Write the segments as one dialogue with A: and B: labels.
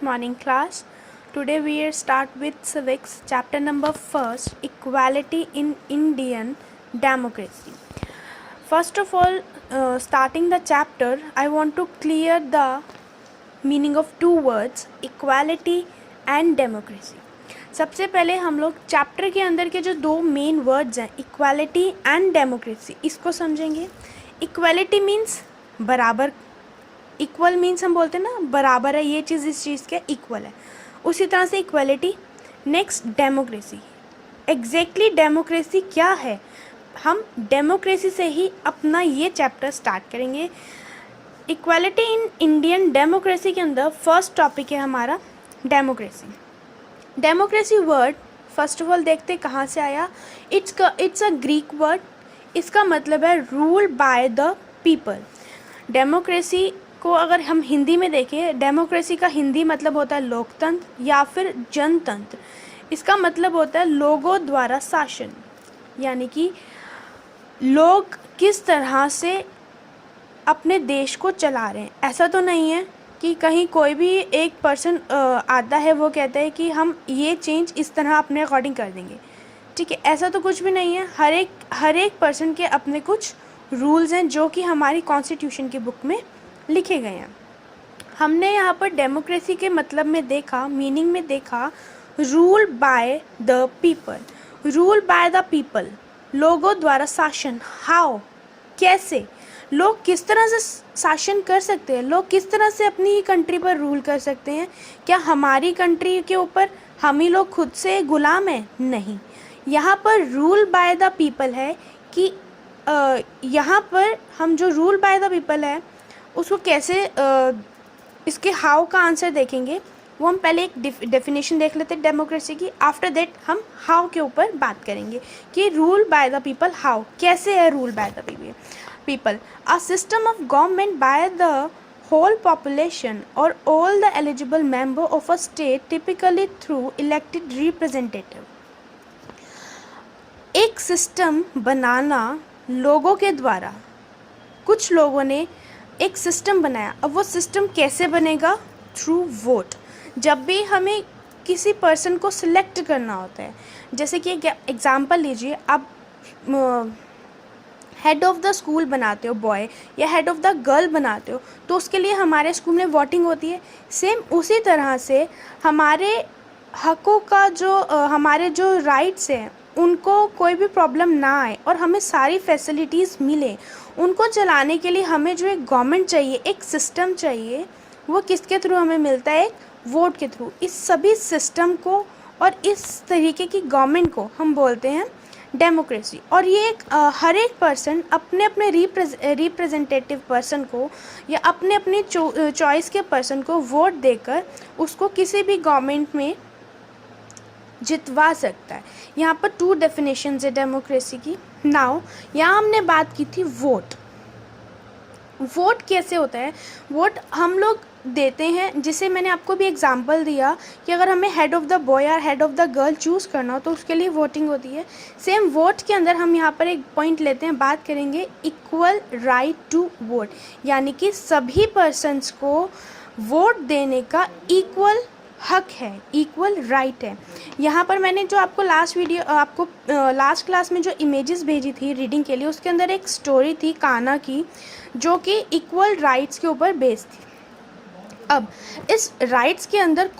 A: morning class. Today we will start with civics, chapter number first, equality in Indian democracy. First of all, starting the chapter, I want to clear the meaning of two words, equality and democracy. सबसे पहले हम लोग chapter के अंदर के जो दो main words हैं, इक्वालिटी एंड डेमोक्रेसी, इसको समझेंगे. इक्वालिटी मीन्स बराबर. इक्वल मीन्स हम बोलते हैं ना, बराबर है ये चीज़ इस चीज़ के, इक्वल है. उसी तरह से equality. Next democracy. Exactly democracy क्या है, हम डेमोक्रेसी से ही अपना ये चैप्टर स्टार्ट करेंगे. इक्वालिटी इन इंडियन डेमोक्रेसी के अंदर फर्स्ट टॉपिक है हमारा democracy. Democracy word first of all देखते कहाँ से आया. It's a Greek word. इसका मतलब है rule by the people. Democracy को अगर हम हिंदी में देखें, डेमोक्रेसी का हिंदी मतलब होता है लोकतंत्र या फिर जनतंत्र. इसका मतलब होता है लोगों द्वारा शासन, यानी कि लोग किस तरह से अपने देश को चला रहे हैं. ऐसा तो नहीं है कि कहीं कोई भी एक पर्सन आता है, वो कहता है कि हम ये चेंज इस तरह अपने अकॉर्डिंग कर देंगे. ठीक है, ऐसा तो कुछ भी नहीं है. हर एक पर्सन के अपने कुछ रूल्स हैं जो कि हमारी कॉन्स्टिट्यूशन की बुक में लिखे गए हैं. हमने यहाँ पर डेमोक्रेसी के मतलब में देखा, मीनिंग में देखा, rule by the people. Rule by the people, लोगों द्वारा शासन. हाउ, कैसे, लोग किस तरह से शासन कर सकते हैं, लोग किस तरह से अपनी ही कंट्री पर रूल कर सकते हैं. क्या हमारी कंट्री के ऊपर हम ही लोग खुद से गुलाम हैं? नहीं. यहाँ पर रूल बाय द पीपल है कि यहाँ पर हम जो रूल बाय द पीपल है उसको कैसे, इसके हाउ का आंसर देखेंगे. वो हम पहले एक डेफिनेशन देख लेते हैं डेमोक्रेसी की. आफ्टर दैट हम हाउ के ऊपर बात करेंगे कि rule by the people how, कैसे है rule by the people. A system of government by the whole population और all the eligible member of a state, typically through elected representative. एक सिस्टम बनाना लोगों के द्वारा, कुछ लोगों ने एक सिस्टम बनाया. अब वो सिस्टम कैसे बनेगा? Through vote. जब भी हमें किसी पर्सन को सिलेक्ट करना होता है, जैसे कि एक एग्जांपल लीजिए, आप हेड ऑफ़ द स्कूल बनाते हो बॉय या हेड ऑफ़ द गर्ल बनाते हो, तो उसके लिए हमारे स्कूल में वोटिंग होती है. सेम उसी तरह से हमारे हकों का हमारे जो राइट्स हैं उनको कोई भी प्रॉब्लम ना आए और हमें सारी फैसिलिटीज़ मिले, उनको चलाने के लिए हमें जो एक गवर्नमेंट चाहिए, एक सिस्टम चाहिए, वो किसके थ्रू हमें मिलता है? एक वोट के थ्रू. इस सभी सिस्टम को और इस तरीके की गवर्नमेंट को हम बोलते हैं डेमोक्रेसी. और ये हर एक पर्सन अपने अपने रिप्रेजेंटेटिव पर्सन को या अपने अपने चॉइस के पर्सन को वोट देकर उसको किसी भी गवर्नमेंट में जितवा सकता है. यहाँ पर टू डेफिनेशंस है डेमोक्रेसी की. नाउ यहाँ हमने बात की थी वोट. वोट कैसे होता है? वोट हम लोग देते हैं, जिसे मैंने आपको भी एग्जांपल दिया कि अगर हमें हेड ऑफ़ द बॉय और head of the girl choose करना हो तो उसके लिए वोटिंग होती है. सेम वोट के अंदर हम यहाँ पर एक पॉइंट लेते हैं, बात करेंगे इक्वल राइट टू वोट, यानी कि सभी पर्सन्स को वोट देने का इक्वल हक है, इक्वल राइट है. यहाँ पर मैंने जो आपको लास्ट क्लास में जो इमेजेस भेजी थी रीडिंग के लिए, उसके अंदर एक स्टोरी थी कान्हा की, जो कि इक्वल राइट्स के ऊपर बेस्ड थी. अब इस राइट्स के अंदर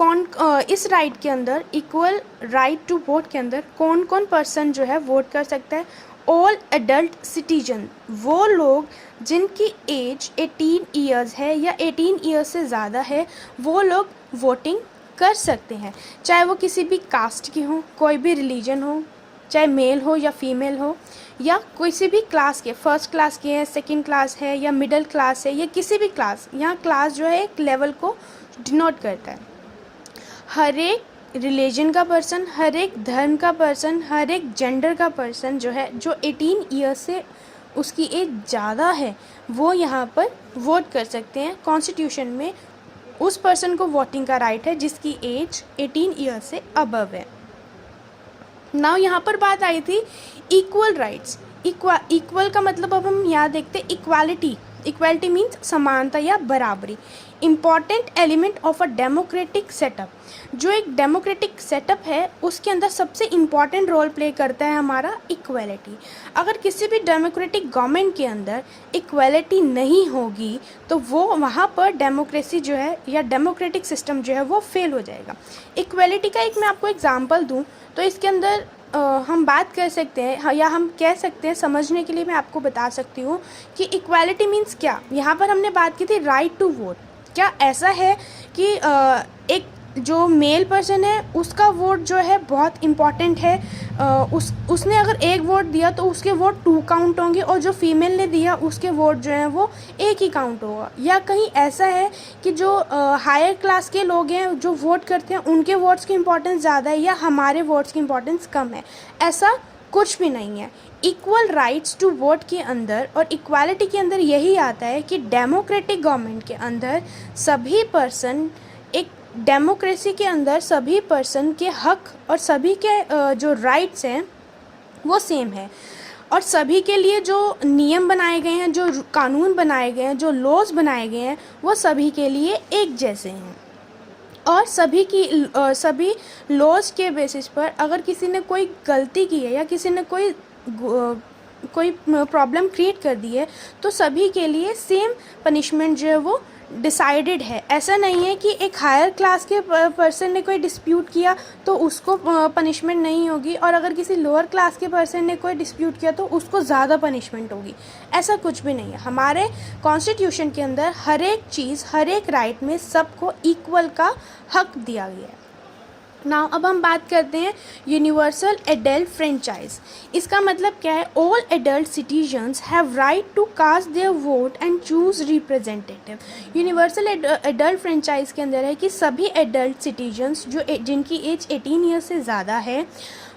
A: इस राइट के अंदर, इक्वल राइट टू वोट के अंदर कौन कौन पर्सन जो है वोट कर सकता है? ऑल एडल्ट सिटीजन, वो लोग जिनकी एज 18 ईयर्स है या 18 ईयर्स से ज़्यादा है, वो लोग वोटिंग कर सकते हैं. चाहे वो किसी भी कास्ट की हो, कोई भी रिलीजन हो, चाहे मेल हो या फीमेल हो, या किसी भी क्लास के, फर्स्ट क्लास के है, सेकंड क्लास है या मिडिल क्लास है, या किसी भी क्लास. यहाँ क्लास जो है एक लेवल को डिनोट करता है. हर एक रिलीजन का पर्सन, हर एक धर्म का पर्सन, हर एक जेंडर का पर्सन जो है, जो 18 ईयर्स से उसकी एज ज़्यादा है, वो यहाँ पर वोट कर सकते हैं. कॉन्स्टिट्यूशन में उस पर्सन को वोटिंग का राइट है जिसकी एज 18 ईयर्स से अबव है. नाउ यहाँ पर बात आई थी इक्वल राइट्स. इक्वल का मतलब अब हम यहाँ देखते हैं इक्वालिटी. इक्वालिटी मीन्स समानता या बराबरी. Important element of a democratic setup. जो एक डेमोक्रेटिक सेटअप है उसके अंदर सबसे इम्पॉर्टेंट रोल प्ले करता है हमारा इक्वालिटी। अगर किसी भी डेमोक्रेटिक गवर्नमेंट के अंदर इक्वालिटी नहीं होगी तो वो वहाँ पर डेमोक्रेसी जो है या डेमोक्रेटिक सिस्टम जो है वो फेल हो जाएगा। इक्वालिटी का एक मैं आपको एग्जांपल दूँ तो इसके अंदर हम बात कर सकते हैं या हम कह सकते हैं, समझने के लिए मैं आपको बता सकती हूँ कि इक्वालिटी मीन्स क्या। यहाँ पर हमने बात की थी राइट टू वोट। क्या ऐसा है कि एक जो मेल पर्सन है उसका वोट जो है बहुत इम्पॉर्टेंट है, उसने अगर एक वोट दिया तो उसके वोट 2 काउंट होंगे और जो फीमेल ने दिया उसके वोट जो हैं वो 1 ही काउंट होगा। या कहीं ऐसा है कि जो हायर क्लास के लोग हैं जो वोट करते हैं उनके वोट्स की इम्पोर्टेंस ज़्यादा है या हमारे वोट्स की इम्पोर्टेंस कम है, ऐसा कुछ भी नहीं है। इक्वल राइट्स टू वोट के अंदर और इक्वालिटी के अंदर यही आता है कि डेमोक्रेटिक गवर्नमेंट के अंदर सभी पर्सन, एक डेमोक्रेसी के अंदर सभी पर्सन के हक और सभी के जो राइट्स हैं वो सेम है और सभी के लिए जो नियम बनाए गए हैं, जो कानून बनाए गए हैं, जो लॉज बनाए गए हैं वो सभी के लिए एक जैसे हैं। और सभी लॉज के बेसिस पर अगर किसी ने कोई गलती की है या किसी ने कोई प्रॉब्लम क्रिएट कर दी है तो सभी के लिए सेम पनिशमेंट जो है वो डिसाइडेड है। ऐसा नहीं है कि एक हायर क्लास के पर्सन ने कोई डिस्प्यूट किया तो उसको पनिशमेंट नहीं होगी और अगर किसी लोअर क्लास के पर्सन ने कोई डिस्प्यूट किया तो उसको ज़्यादा पनिशमेंट होगी। ऐसा कुछ भी नहीं है। हमारे कॉन्स्टिट्यूशन के अंदर हर एक चीज़, हर एक राइट में सबको इक्वल का हक दिया गया है। नाउ अब हम बात करते हैं यूनिवर्सल एडल्ट फ्रेंचाइज। इसका मतलब क्या है? All adult citizens have right to cast their vote and choose representative. Universal adult franchise के अंदर है कि सभी एडल्ट सिटीजन्स जिनकी एज 18 ईयर से ज़्यादा है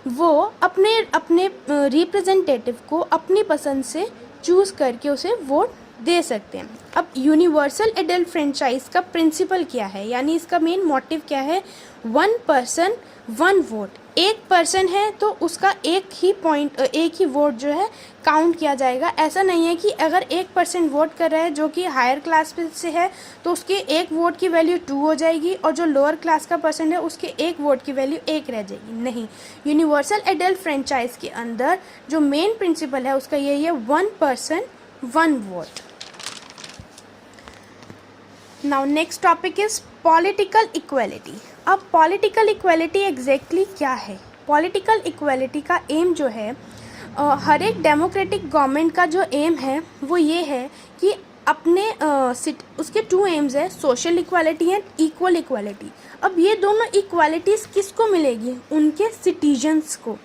A: वो अपने रिप्रेजेंटेटिव को अपनी पसंद से चूज़ करके उसे वोट दे सकते हैं। अब यूनिवर्सल एडल्ट फ्रेंचाइज का प्रिंसिपल क्या है, यानी इसका मेन मोटिव क्या है? 1 पर्सन 1 वोट। एक पर्सन है तो उसका एक ही वोट जो है काउंट किया जाएगा। ऐसा नहीं है कि अगर 1% वोट कर रहा है जो कि हायर क्लास से है तो उसके एक वोट की वैल्यू 2 हो जाएगी और जो लोअर क्लास का पर्सन है उसके एक वोट की वैल्यू 1 रह जाएगी। नहीं, यूनिवर्सल एडल्ट फ्रेंचाइज के अंदर जो मेन प्रिंसिपल है उसका यही है 1 person 1 vote. Now next topic is political equality. अब पॉलिटिकल इक्वालिटी एग्जैक्टली क्या है? पॉलिटिकल इक्वालिटी का एम जो है हर एक डेमोक्रेटिक गवर्नमेंट का जो एम है वो ये है कि उसके 2 एम्स है, social equality and equal equality. अब ये दोनों इक्वालिटीज़ किसको मिलेगी? उनके सिटीजन्स को।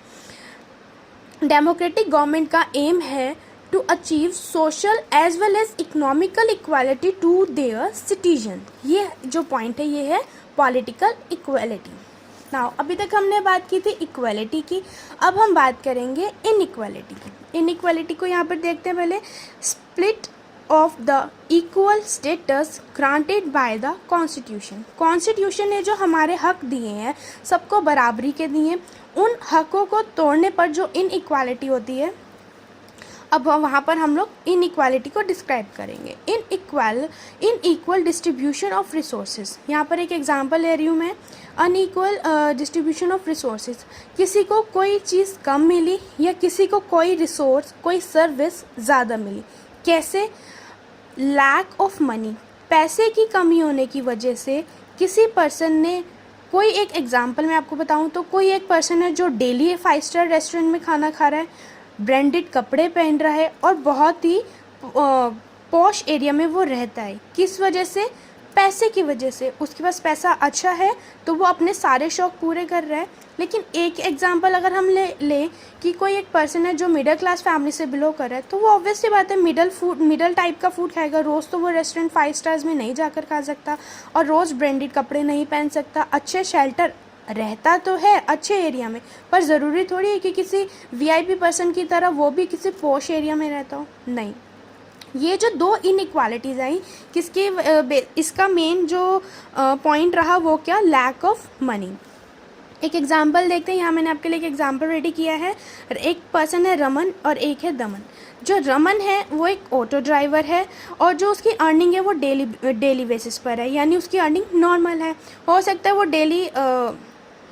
A: डेमोक्रेटिक गवर्नमेंट का एम है to achieve social as well as economical equality to their citizen। ये जो पॉइंट है ये है पॉलिटिकल इक्वालिटी। नाउ अभी तक हमने बात की थी इक्वालिटी की, अब हम बात करेंगे इनइक्वालिटी की। इनइक्वालिटी को यहाँ पर देखते हैं पहले। Split of the equal status granted by the constitution. Constitution ने जो हमारे हक दिए हैं, सबको बराबरी के दिए, उन हकों को तोड़ने पर जो इनइक्वालिटी होती है, अब वहाँ पर हम लोग इनइक्वालिटी को डिस्क्राइब करेंगे। Inequal distribution of resources. यहाँ पर एक एग्जांपल ले रही हूँ मैं। अनइक्वल डिस्ट्रीब्यूशन ऑफ रिसोर्सेज, किसी को कोई चीज़ कम मिली या किसी को कोई रिसोर्स, कोई सर्विस ज़्यादा मिली। कैसे? लैक ऑफ मनी, पैसे की कमी होने की वजह से किसी पर्सन ने, कोई एक एग्जांपल मैं आपको बताऊँ तो कोई एक पर्सन है जो डेली 5 स्टार रेस्टोरेंट में खाना खा रहा है, ब्रांडेड कपड़े पहन रहा है और बहुत ही पॉश एरिया में वो रहता है। किस वजह से? पैसे की वजह से। उसके पास पैसा अच्छा है तो वो अपने सारे शौक पूरे कर रहा है। लेकिन एक एग्जांपल अगर हम ले कि कोई एक पर्सन है जो मिडिल क्लास फैमिली से बिलोंग कर रहा है तो वो ऑब्वियसली बात है मिडल टाइप का फूड खाएगा। रोज़ तो वो रेस्टोरेंट 5 स्टार्स में नहीं जाकर खा सकता और रोज़ ब्रांडेड कपड़े नहीं पहन सकता। अच्छे शेल्टर रहता तो है अच्छे एरिया में, पर ज़रूरी थोड़ी है कि किसी वीआईपी पर्सन की तरह वो भी किसी पॉश एरिया में रहता हो। नहीं, ये जो 2 इनइक्वालिटीज़ आई इसका मेन जो पॉइंट रहा वो क्या? Lack of money. एक एग्जाम्पल देखते हैं। यहाँ मैंने आपके लिए एक एग्जाम्पल रेडी किया है। एक पर्सन है रमन और एक है दमन। जो रमन है वो एक ऑटो ड्राइवर है और जो उसकी अर्निंग है वो डेली बेसिस पर है, यानी उसकी अर्निंग नॉर्मल है। हो सकता है वो डेली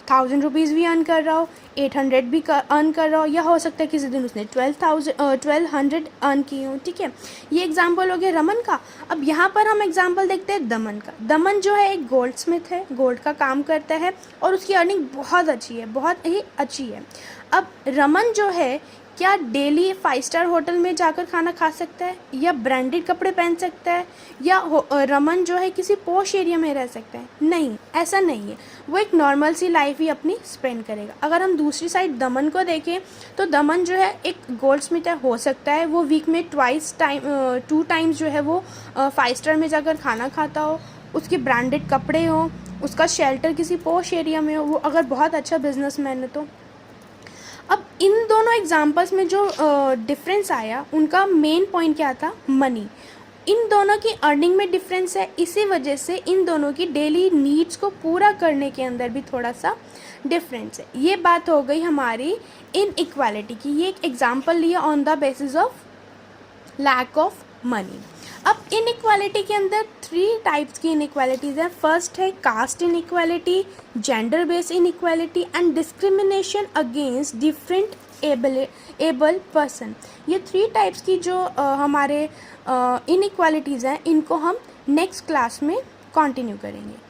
A: 1000 रुपीज़ भी अर्न कर रहा हो, 800 भी अर्न कर रहा हो, या हो सकता है किसी दिन उसने 1200 अर्न किए हो। ठीक है, ये एग्जाम्पल हो गया रमन का। अब यहाँ पर हम एग्जाम्पल देखते हैं दमन का। दमन जो है एक गोल्ड स्मिथ है, गोल्ड का काम करता है और उसकी अर्निंग बहुत अच्छी है, बहुत ही अच्छी है। अब रमन जो है क्या डेली 5 स्टार होटल में जाकर खाना खा सकता है, या ब्रांडेड कपड़े पहन सकता है, या रमन जो है किसी पॉश एरिया में रह सकता है? नहीं, ऐसा नहीं है। वो एक नॉर्मल सी लाइफ ही अपनी स्पेंड करेगा। अगर हम दूसरी साइड दमन को देखें तो दमन जो है एक गोल्ड स्मिथ है। हो सकता है वो वीक में 2 टाइम्स जो है वो 5 स्टार में जाकर खाना खाता हो, उसके ब्रांडेड कपड़े हो, उसका शेल्टर किसी पॉश एरिया में हो, वो अगर बहुत अच्छा बिजनेसमैन है तो। अब इन दोनों एग्जाम्पल्स में जो डिफरेंस आया, उनका मेन पॉइंट क्या था? मनी। इन दोनों की अर्निंग में डिफरेंस है, इसी वजह से इन दोनों की डेली नीड्स को पूरा करने के अंदर भी थोड़ा सा डिफरेंस है। ये बात हो गई हमारी इनइक्वालिटी की। ये एक एग्जाम्पल लिया on the basis of lack of money. अब इनइक्वालिटी के अंदर 3 टाइप्स की इनइक्वालिटीज़ हैं। फर्स्ट है caste inequality, gender based inequality and discrimination against different able person. ये 3 टाइप्स की जो हमारे इनइक्वालिटीज़ हैं, इनको हम नेक्स्ट क्लास में कंटिन्यू करेंगे।